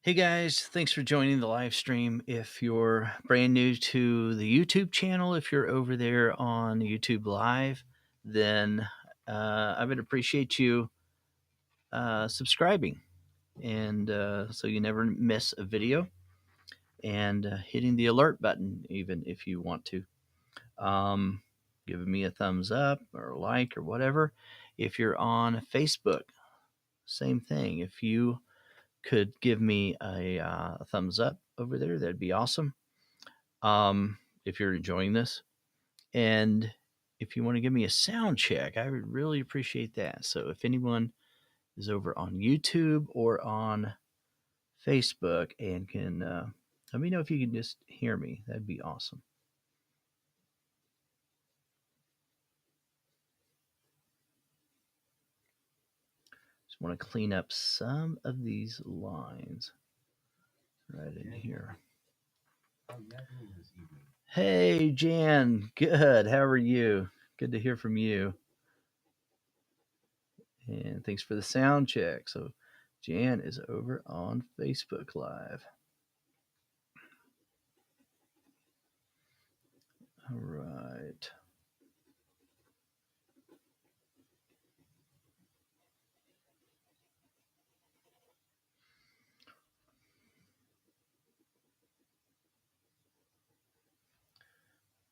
Hey guys, thanks for joining the live stream. If you're brand new to the YouTube channel, if you're over there on YouTube Live, then I would appreciate you subscribing and so you never miss a video and hitting the alert button, even if you want to. Um, Giving me a thumbs up or a like or whatever. If you're on Facebook, same thing. If you could give me a thumbs up over there, that'd be awesome. If you're enjoying this, and if you want to give me a sound check, I would really appreciate that. So if anyone is over on YouTube or on Facebook and can let me know if you can just hear me, that'd be awesome. Just want to clean up some of these lines right in here. Hey, Jan. Good. How are you? Good to hear from you. And thanks for the sound check. So, Jan is over on Facebook Live. All right.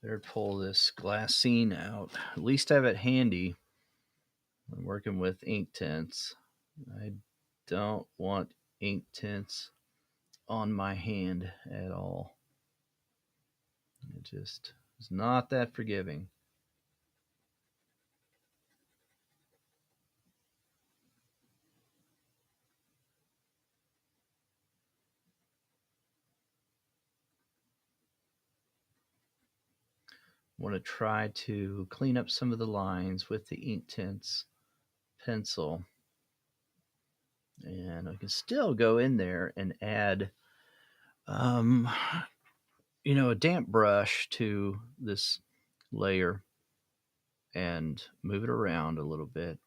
Better pull this glassine out. At least I have it handy. I'm working with ink tints. I don't want ink tints on my hand at all. It just is not that forgiving. I want to try to clean up some of the lines with the ink tints pencil. And I can still go in there and add a damp brush to this layer and move it around a little bit.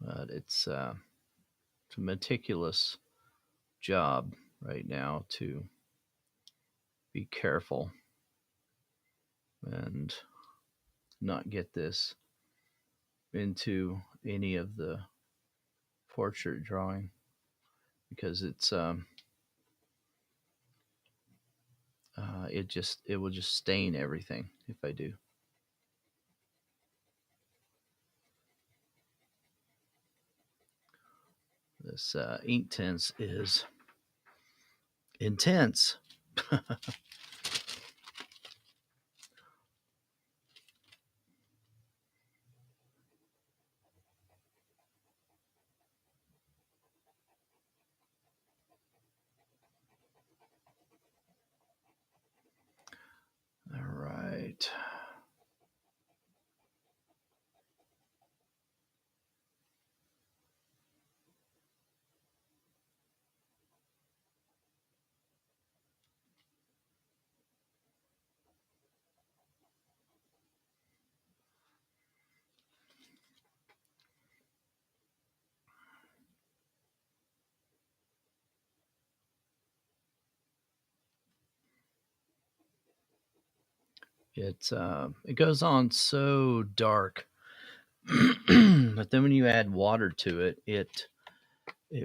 But it's a meticulous job right now to be careful and not get this into any of the portrait drawing because it will just stain everything if I do. This ink tints is intense. All right. It goes on so dark, but then when you add water to it, it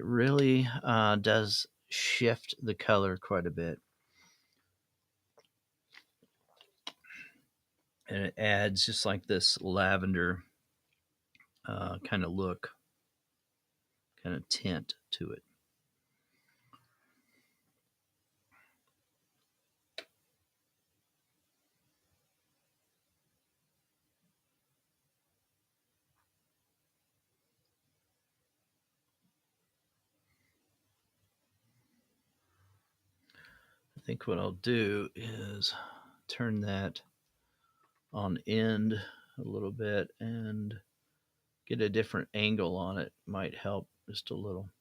really does shift the color quite a bit, and it adds just like this lavender kind of look, kind of tint to it. I think what I'll do is turn that on end a little bit and get a different angle on it. Might help just a little.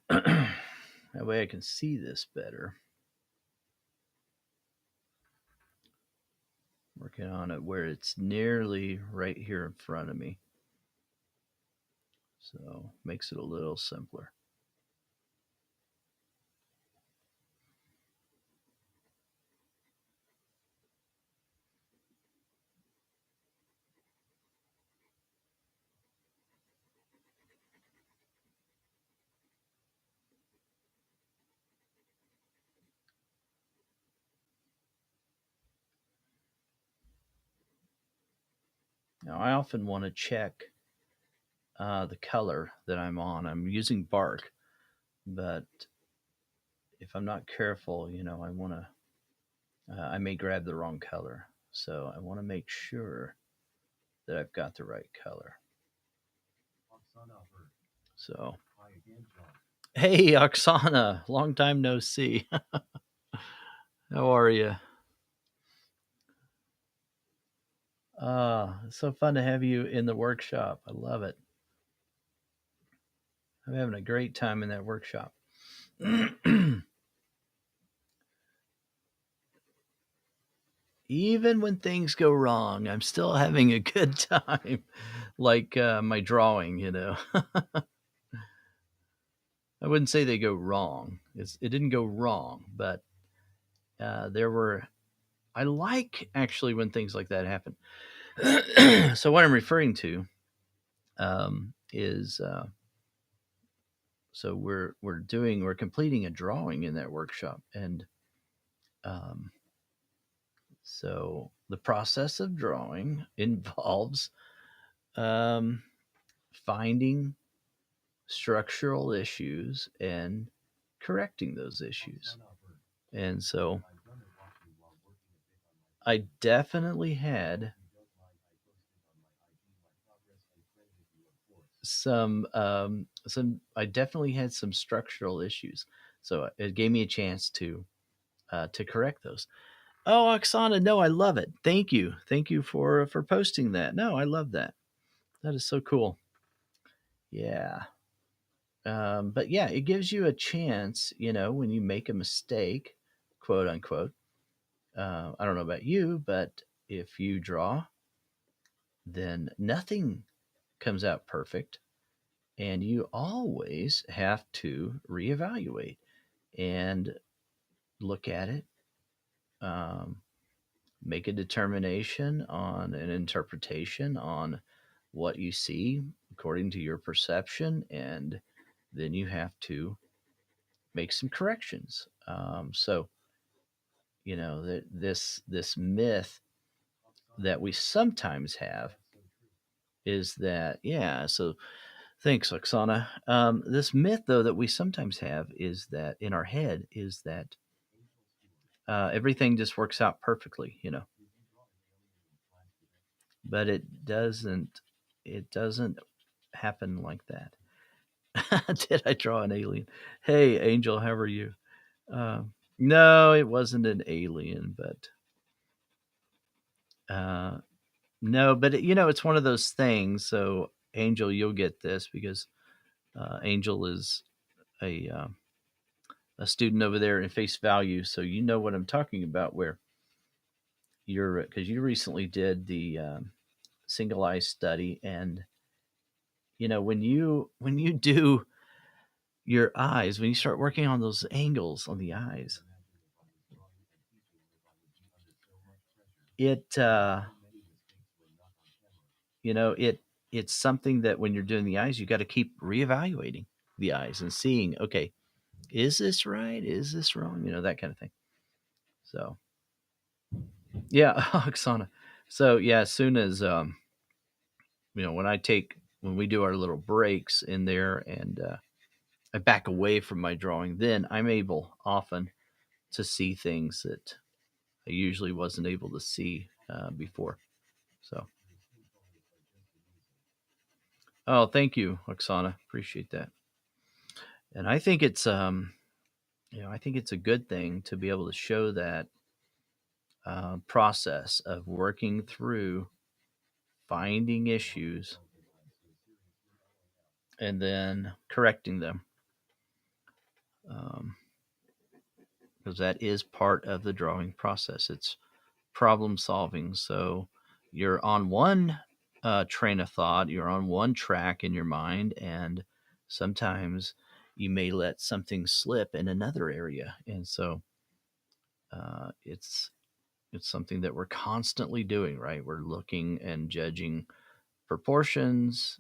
That way I can see this better. Working on it where it's nearly right here in front of me. So makes it a little simpler. Now I often want to check the color that I'm on. I'm using bark, but if I'm not careful, I want to, I may grab the wrong color. So I want to make sure that I've got the right color. So, hey, Oksana, long time no see. How are you? It's so fun to have you in the workshop. I love it. I'm having a great time in that workshop. Even when things go wrong, I'm still having a good time. Like my drawing. I wouldn't say they go wrong. It didn't go wrong, but there were. I like actually when things like that happen. So what I'm referring to is so we're completing a drawing in that workshop, and um, so the process of drawing involves um, finding structural issues and correcting those issues. And so I definitely had I definitely had some structural issues. So it gave me a chance to correct those. Oh, Oksana, no, I love it. Thank you for posting that. No, I love that. That is so cool. Yeah. But yeah, it gives you a chance, when you make a mistake, quote unquote. I don't know about you, but if you draw, then nothing comes out perfect. And you always have to reevaluate and look at it, um, make a determination on an interpretation on what you see according to your perception, and then you have to make some corrections. So that this myth that we sometimes have is that, yeah. So thanks, Oksana. This myth though that we sometimes have is that in our head is that everything just works out perfectly, but it doesn't happen like that. Did I draw an alien? Hey, Angel, how are you? No, it wasn't an alien, but uh, no, but it's one of those things. So, Angel, you'll get this because Angel is a a student over there in Face Value, so you know what I'm talking about. Where you're because you recently did the single eye study, and when you do your eyes, when you start working on those angles on the eyes, it it's something that when you're doing the eyes, you got to keep reevaluating the eyes and seeing, okay, is this right? Is this wrong? That kind of thing. So yeah, Oksana. So yeah, as soon as when we do our little breaks in there, and I back away from my drawing, then I'm able often to see things that I usually wasn't able to see before. So, oh, thank you, Oksana. Appreciate that. And I think it's a good thing to be able to show that process of working through finding issues and then correcting them. because that is part of the drawing process. It's problem solving. So you're on one train of thought, you're on one track in your mind, and sometimes you may let something slip in another area. And so it's something that we're constantly doing, right? We're looking and judging proportions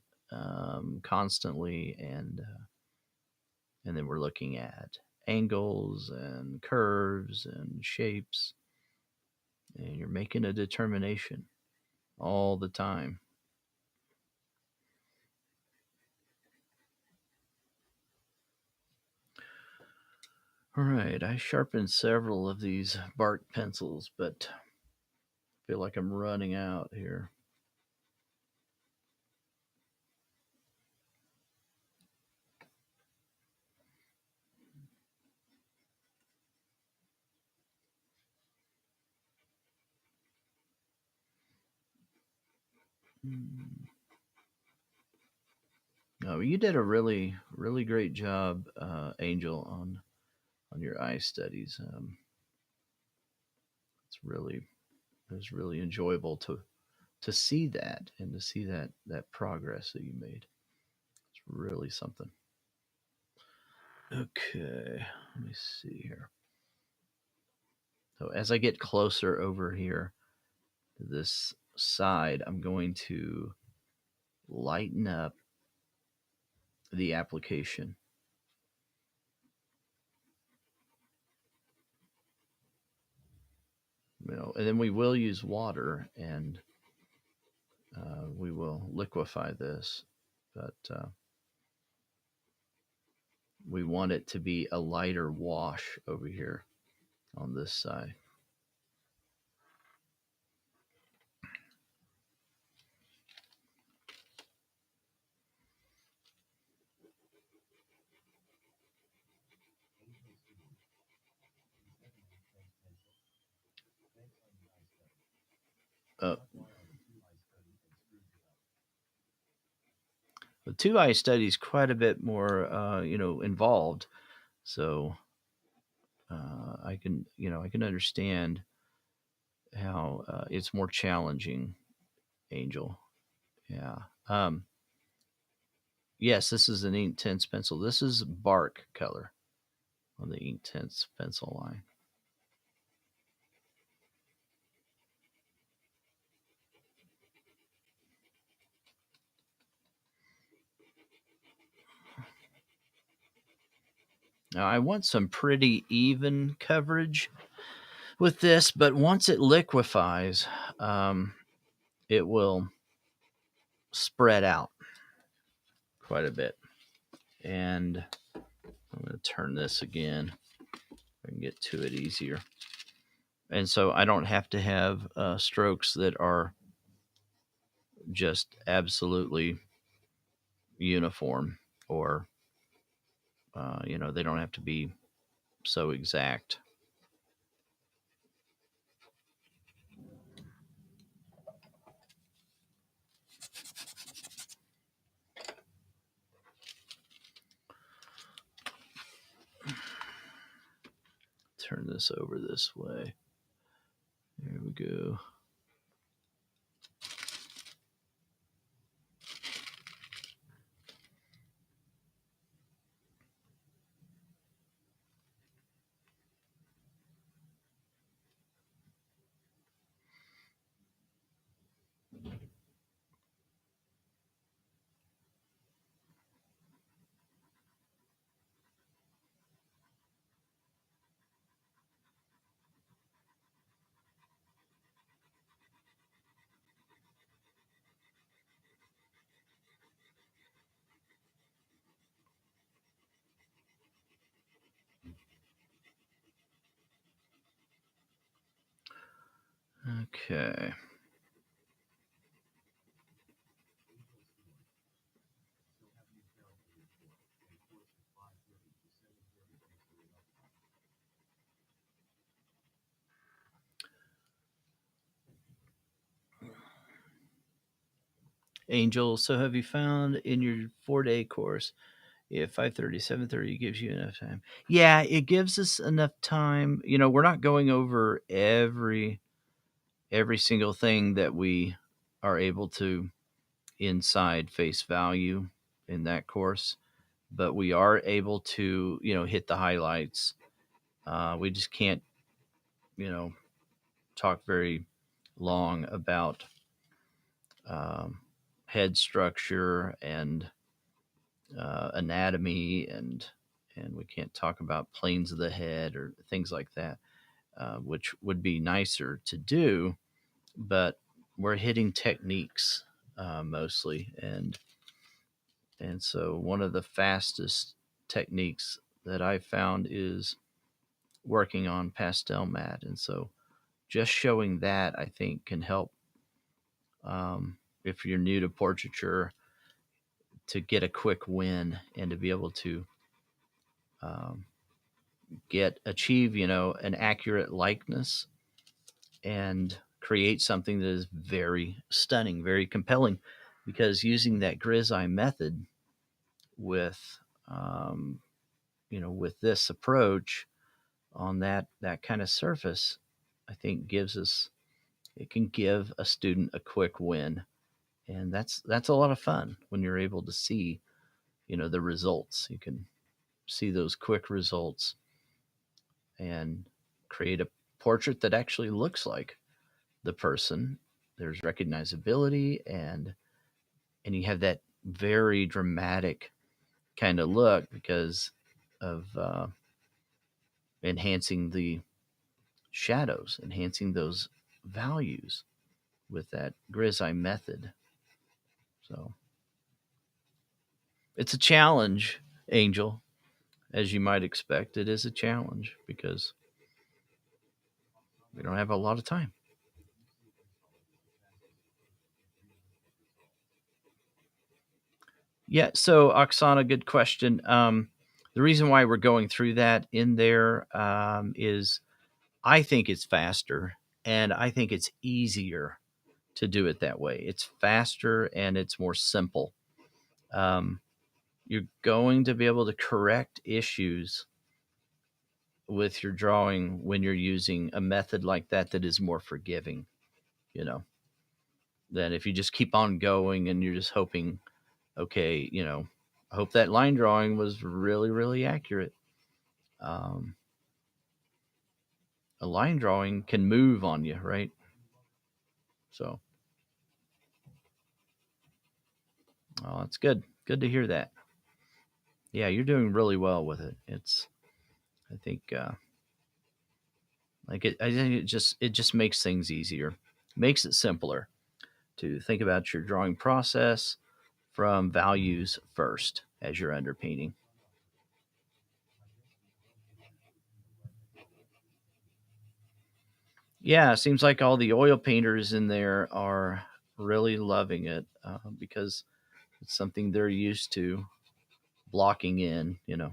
constantly, and then we're looking at angles and curves and shapes, and you're making a determination all the time. All right, I sharpened several of these bark pencils, but I feel like I'm running out here. No, you did a really, really great job, Angel, on your eye studies. It's really it was really enjoyable to see that and to see that progress that you made. It's really something. Okay, let me see here. So as I get closer over here to this side, I'm going to lighten up the application. And then we will use water, and we will liquefy this, but we want it to be a lighter wash over here on this side. Uh, the two eye study is quite a bit more, involved. So I can understand how it's more challenging, Angel. Yeah. Yes, this is an Inktense pencil. This is bark color on the Inktense pencil line. Now I want some pretty even coverage with this, but once it liquefies, um, it will spread out quite a bit. And I'm going to turn this again. I can get to it easier. And so I don't have to have strokes that are just absolutely uniform, or they don't have to be so exact. Turn this over this way. There we go. Okay. Angel, so have you found in your 4-day course Yeah, 5:30, 7:30 gives you enough time. Yeah, it gives us enough time. We're not going over every single thing that we are able to inside face value in that course, but we are able to, hit the highlights. We just can't, you know, talk very long about um, head structure and anatomy, and we can't talk about planes of the head or things like that, which would be nicer to do, but we're hitting techniques mostly, and so one of the fastest techniques that I found is working on pastel mat, and so just showing that I think can help, if you're new to portraiture, to get a quick win and to be able to um, achieve an accurate likeness and create something that is very stunning, very compelling, because using that grisaille method with um, with this approach on that kind of surface, I think it can give a student a quick win, and that's a lot of fun when you're able to see the results. You can see those quick results and create a portrait that actually looks like the person. There's recognizability, and you have that very dramatic kind of look because of enhancing the shadows, enhancing those values with that grisaille method. So it's a challenge, Angel, as you might expect. It is a challenge because we don't have a lot of time. Yeah. So, Oksana, good question. The reason why we're going through that in there is I think it's faster and I think it's easier to do it that way. It's faster and it's more simple. Um, you're going to be able to correct issues with your drawing when you're using a method like that is more forgiving, you know, than if you just keep on going and you're just hoping, okay, I hope that line drawing was really, really accurate. Um, a line drawing can move on you, right? So, oh, that's good. Good to hear that. Yeah, you're doing really well with it. I think, I think it just makes things easier, makes it simpler to think about your drawing process from values first as you're underpainting. Yeah, it seems like all the oil painters in there are really loving it because it's something they're used to blocking in. They're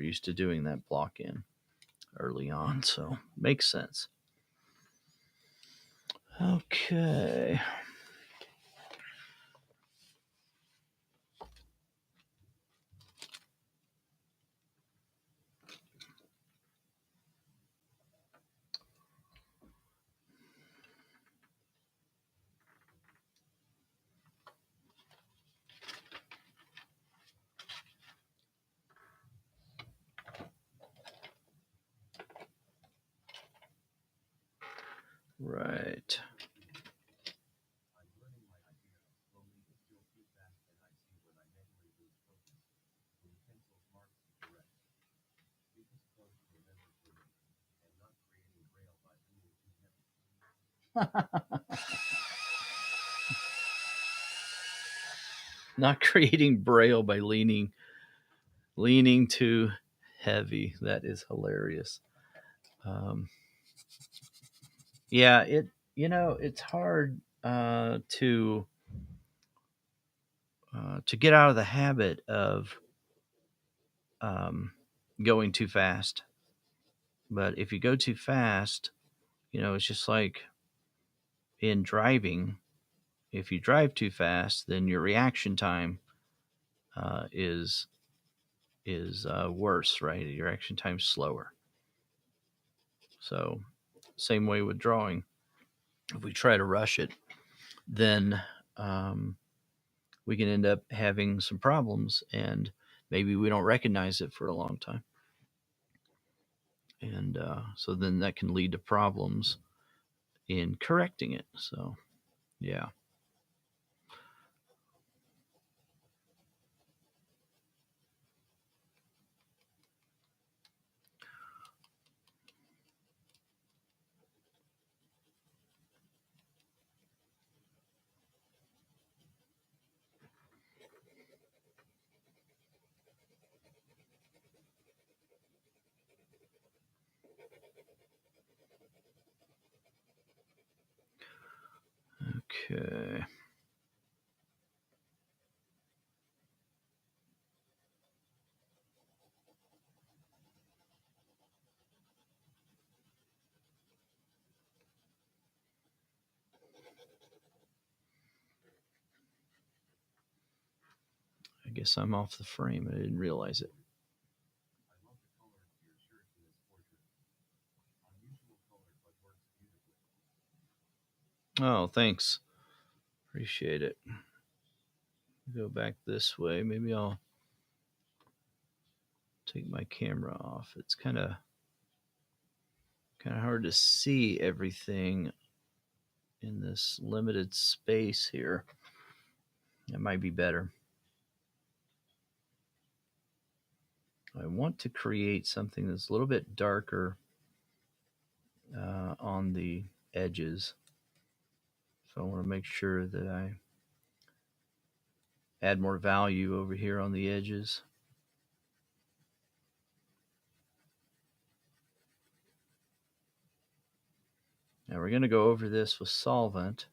used to doing that block in early on, so makes sense. Okay. Right. Not creating braille by leaning too heavy. That is hilarious. Um, yeah, it's hard to get out of the habit of um, going too fast. But if you go too fast, it's just like in driving. If you drive too fast, then your reaction time is worse, right? Your reaction time's slower. So, same way with drawing. If we try to rush it, then um, we can end up having some problems, and maybe we don't recognize it for a long time. And so then that can lead to problems in correcting it. So, yeah. Okay. I guess I'm off the frame. I didn't realize it. Oh, thanks. Appreciate it. Go back this way. Maybe I'll take my camera off. It's kind of hard to see everything in this limited space here. That might be better. I want to create something that's a little bit darker on the edges. So I want to make sure that I add more value over here on the edges. Now we're going to go over this with solvent,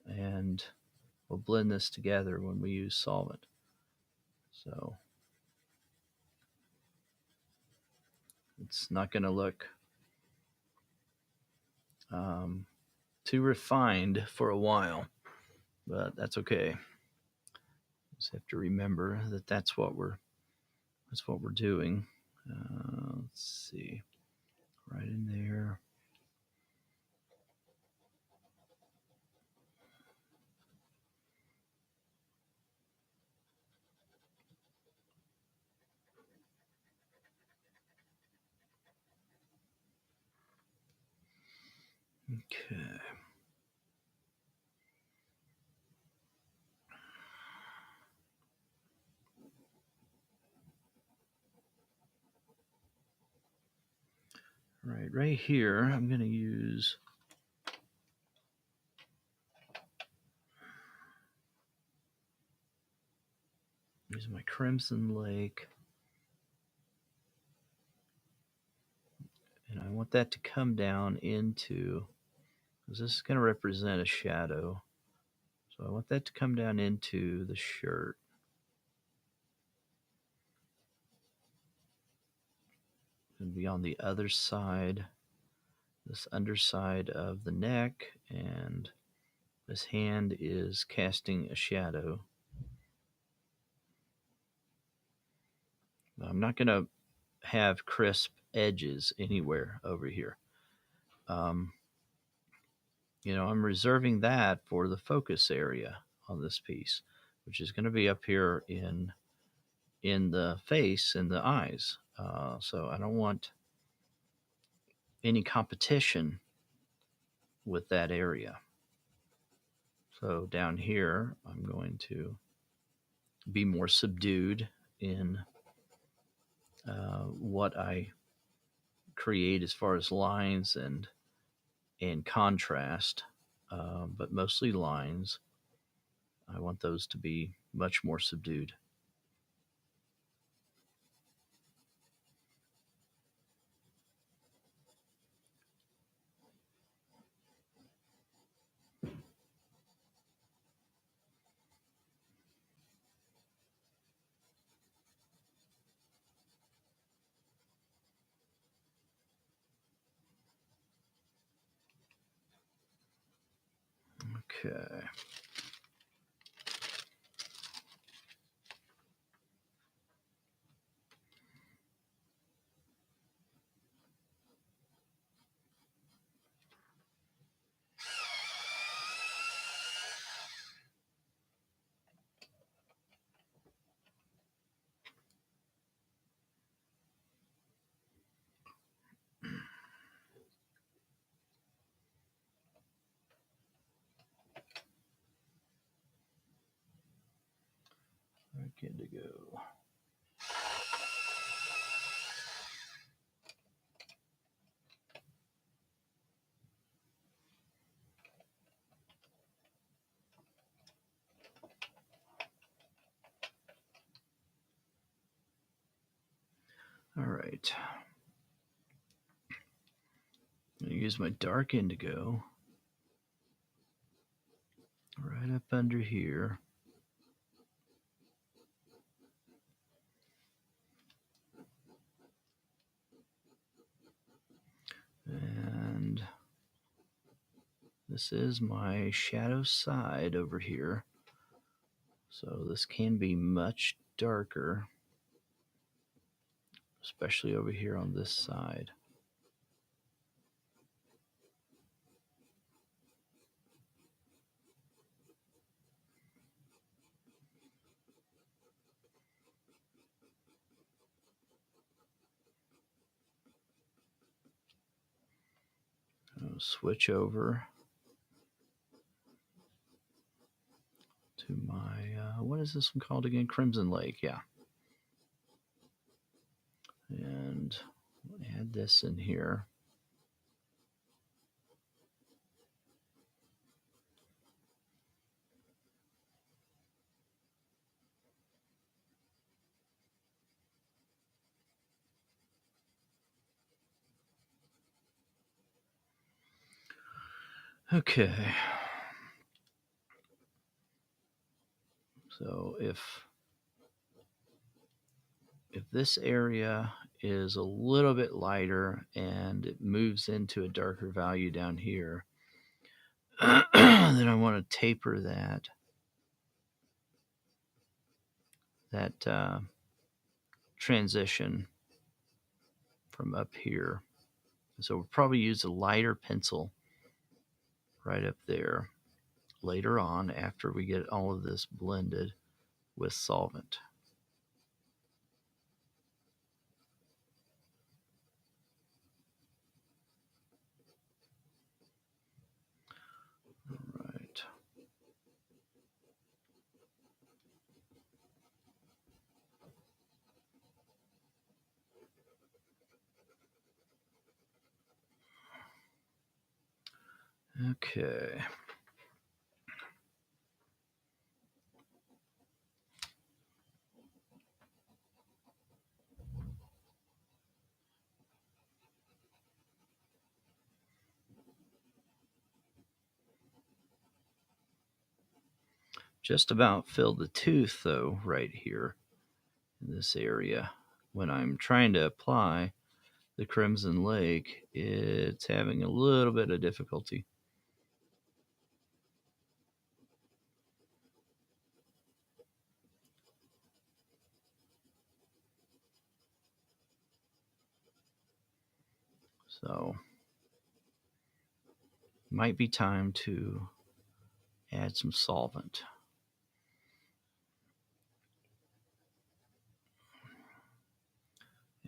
and we'll blend this together when we use solvent. So it's not going to look too refined for a while, but that's okay. Just have to remember that that's what we're doing. Let's see, right in there. Okay. Right here, I'm going to use my Crimson Lake, and I want that to come down into, because this is going to represent a shadow. So I want that to come down into the shirt. And be on the other side, this underside of the neck, and this hand is casting a shadow. I'm not going to have crisp edges anywhere over here. I'm reserving that for the focus area on this piece, which is going to be up here in the face and the eyes. So I don't want any competition with that area. So down here, I'm going to be more subdued in what I create as far as lines and contrast, but mostly lines. I want those to be much more subdued. Okay. Dark indigo. All right. I'm going to use my dark indigo right up under here. And this is my shadow side over here. So this can be much darker, especially over here on this side. I'll switch over to my, what is this one called again? Crimson Lake, yeah. And add this in here. Okay. So if this area is a little bit lighter and it moves into a darker value down here, then I want to taper that transition from up here. So we'll probably use a lighter pencil right up there later on after we get all of this blended with solvent. All right. Okay. Just about filled the tooth, though, right here in this area. When I'm trying to apply the Crimson Lake, it's having a little bit of difficulty. So, might be time to add some solvent.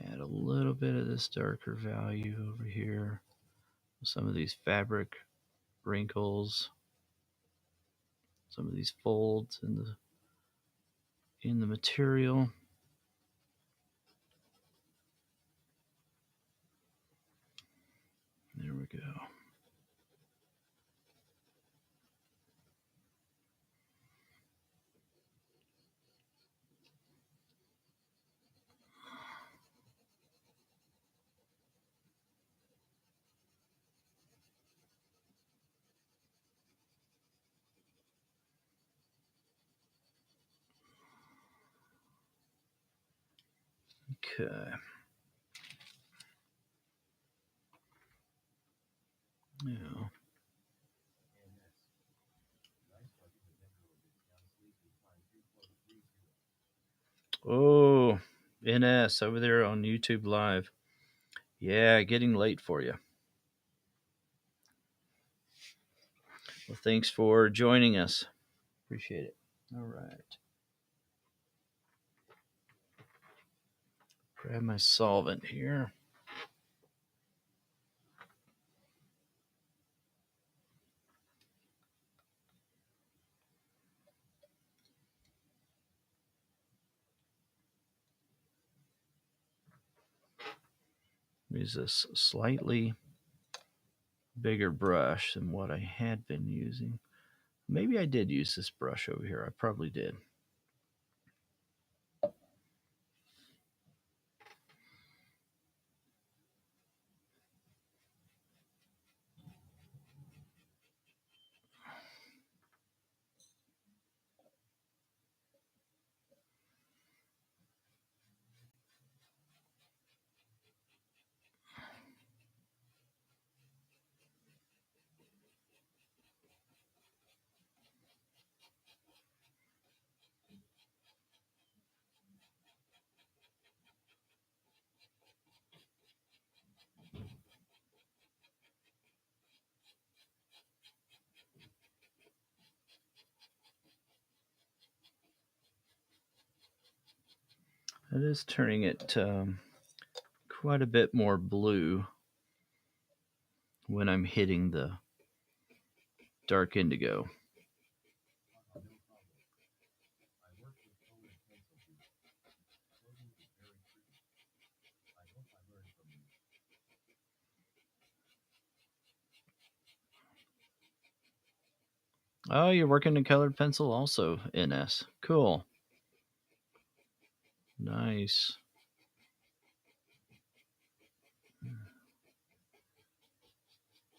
Add a little bit of this darker value over here. Some of these fabric wrinkles, some of these folds in the material. There we go. Okay. Yeah. Oh, NS over there on YouTube Live. Yeah, getting late for you. Well, thanks for joining us. Appreciate it. All right. Grab my solvent here. Use this slightly bigger brush than what I had been using. Maybe I did use this brush over here. I probably did. It is turning it quite a bit more blue when I'm hitting the dark indigo. Oh, you're working in colored pencil also, NS. Cool. Nice.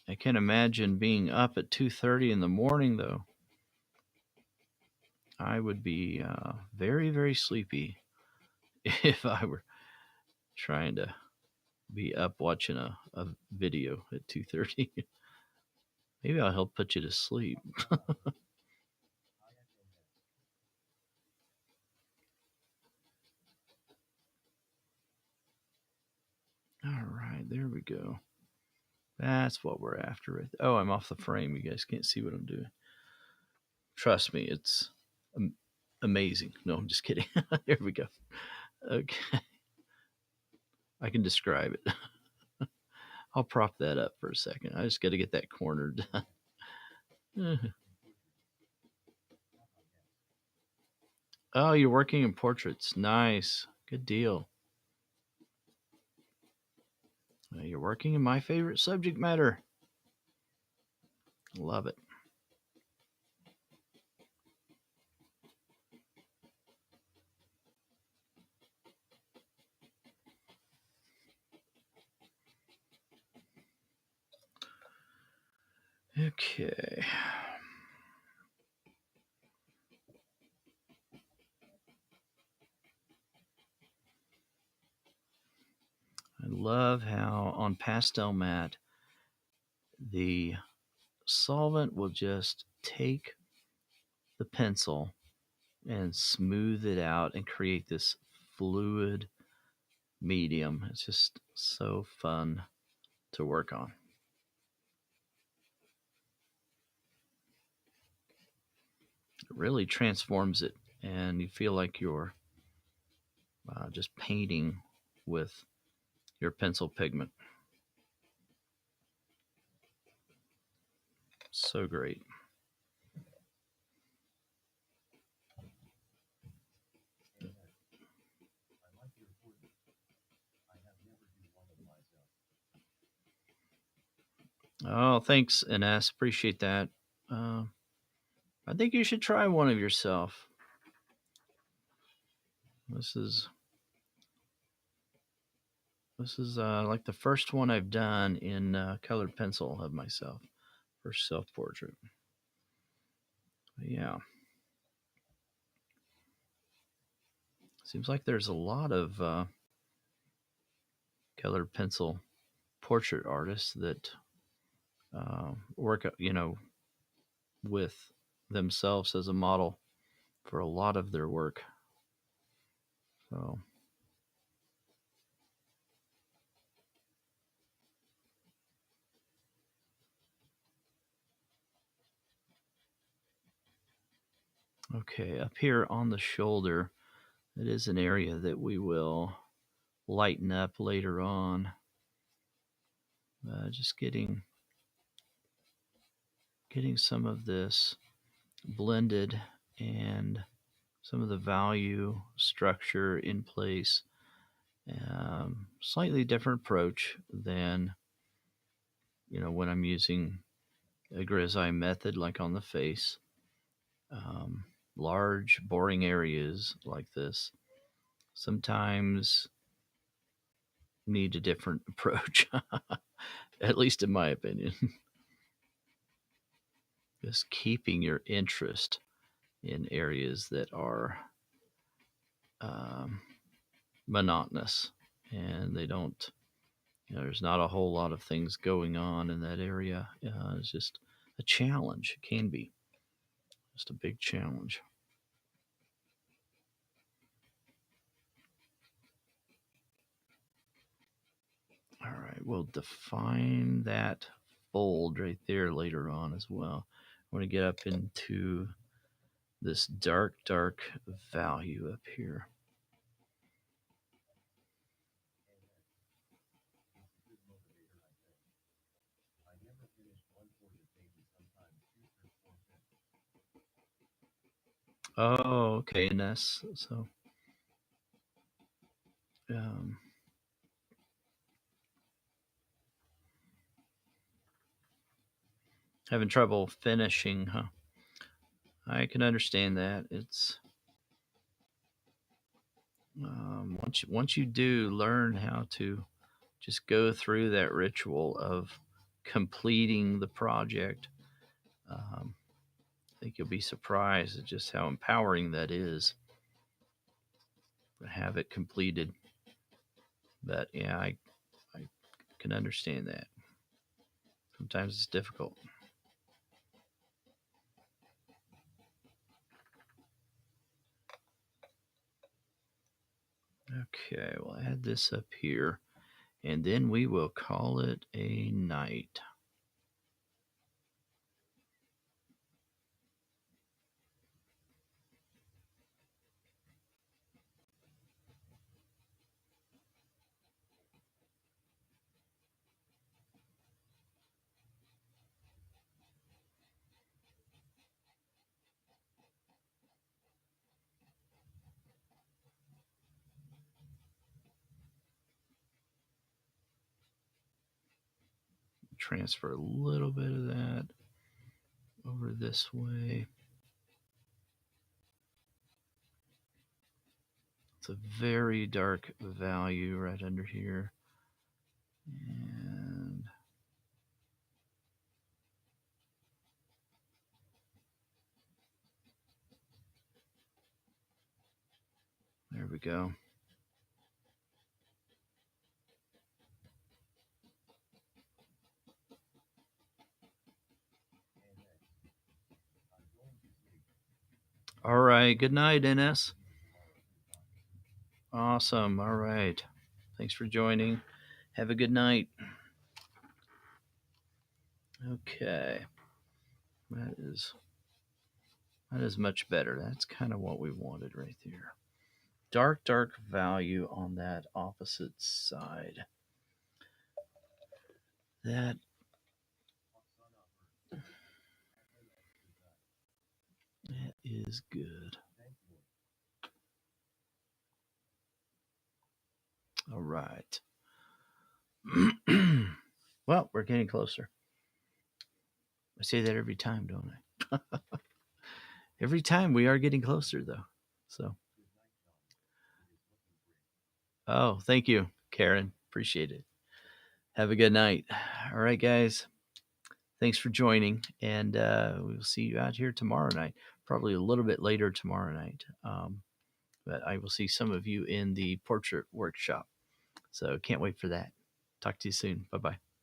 I can't imagine being up at 2:30 in the morning though. I would be very, very sleepy if I were trying to be up watching a video at 2:30. Maybe I'll help put you to sleep. All right, there we go. That's what we're after. Oh, I'm off the frame. You guys can't see what I'm doing. Trust me, it's amazing. No, I'm just kidding. There we go. Okay, I can describe it. I'll prop that up for a second. I just got to get that corner done. Oh, you're working in portraits. Nice. Good deal. You're working in my favorite subject matter. Love it. Okay. I love how on pastel mat the solvent will just take the pencil and smooth it out and create this fluid medium. It's just so fun to work on. It really transforms it, and you feel like you're just painting with your pencil pigment. So great. Oh, thanks, Ines. Appreciate that. Uh, I think you should try one of yourself. This is like the first one I've done in colored pencil of myself for self portrait. Yeah, seems like there's a lot of colored pencil portrait artists that work, with themselves as a model for a lot of their work. So, okay, up here on the shoulder, it is an area that we will lighten up later on. Just getting some of this blended and some of the value structure in place Slightly different approach than when I'm using a grisaille method, like on the face. Um, Large, boring areas like this sometimes need a different approach, at least in my opinion. Just keeping your interest in areas that are um, monotonous and they don't, there's not a whole lot of things going on in that area. It's just a challenge. It can be just a big challenge. All right, we'll define that fold right there later on as well. I want to get up into this dark value up here. Oh, okay, and that's so. Um, Having trouble finishing, huh? I can understand that. It's once you do learn how to just go through that ritual of completing the project, um, I think you'll be surprised at just how empowering that is to have it completed. But yeah, I can understand that. Sometimes it's difficult. Okay, we'll add this up here, and then we will call it a night. Transfer a little bit of that over this way. It's a very dark value right under here. And there we go. All right. Good night, NS. Awesome. All right. Thanks for joining. Have a good night. Okay. That is much better. That's kind of what we wanted right there. Dark value on that opposite side. That is good. All right. Well, we're getting closer. I say that every time, don't I? Every time we are getting closer, though. So, oh, thank you, Karen. Appreciate it. Have a good night. All right, guys. Thanks for joining, and we'll see you out here tomorrow night. Probably a little bit later tomorrow night, but I will see some of you in the portrait workshop. So, can't wait for that. Talk to you soon. Bye bye.